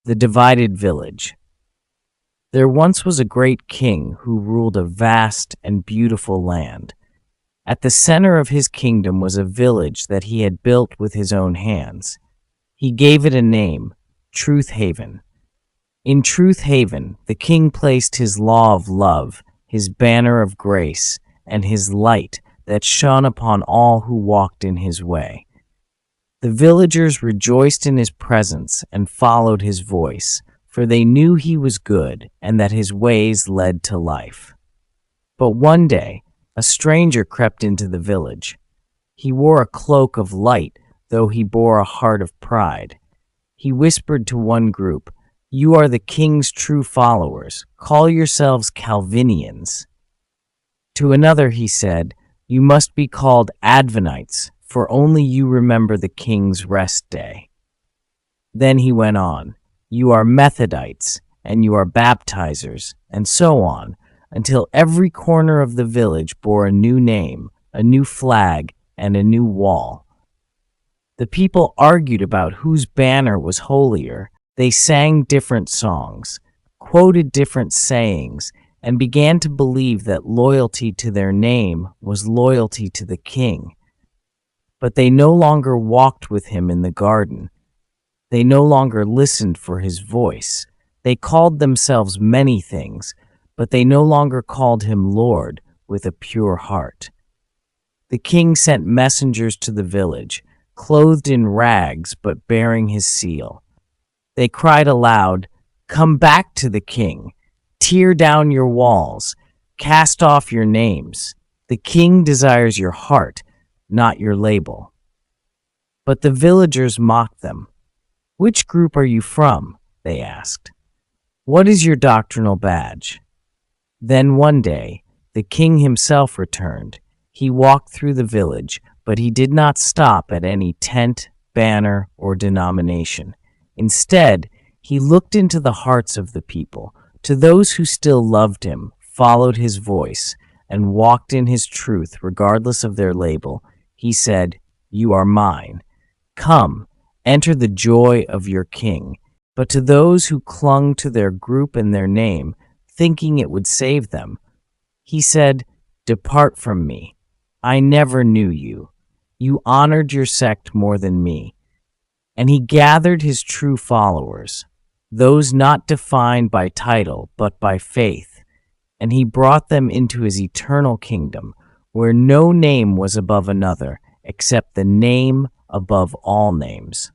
The divided village. There once was a great king who ruled a vast and beautiful land. At the center of his kingdom was a village that he had built with his own hands. He gave it a name, Truth Haven. In Truth Haven, the king placed his law of love, his banner of grace, and his light that shone upon all who walked in his way. The villagers rejoiced in his presence and followed his voice, for they knew he was good and that his ways led to life. But one day, a stranger crept into the village. He wore a cloak of light, though he bore a heart of pride. He whispered to one group, "You are the king's true followers. Call yourselves Calvinians." To another he said, "You must be called Advenites, for only you remember the king's rest day." Then he went on, "You are Methodites, and you are Baptizers," and so on, until every corner of the village bore a new name, a new flag, and a new wall. The people argued about whose banner was holier. They sang different songs, quoted different sayings, and began to believe that loyalty to their name was loyalty to the king. But they no longer walked with him in the garden. They no longer listened for his voice. They called themselves many things, but they no longer called him Lord with a pure heart. The king sent messengers to the village, clothed in rags but bearing his seal. They cried aloud, "Come back to the king. Tear down your walls. Cast off your names. The king desires your heart, not your label." But the villagers mocked them. "Which group are you from?" they asked. "What is your doctrinal badge?" Then one day, the king himself returned. He walked through the village, but he did not stop at any tent, banner, or denomination. Instead, he looked into the hearts of the people. To those who still loved him, followed his voice, and walked in his truth regardless of their label, he said, "You are mine. Come, enter the joy of your king." But to those who clung to their group and their name, thinking it would save them, he said, "Depart from me. I never knew you. You honored your sect more than me." And he gathered his true followers, those not defined by title but by faith, and he brought them into his eternal kingdom, where no name was above another except the name above all names.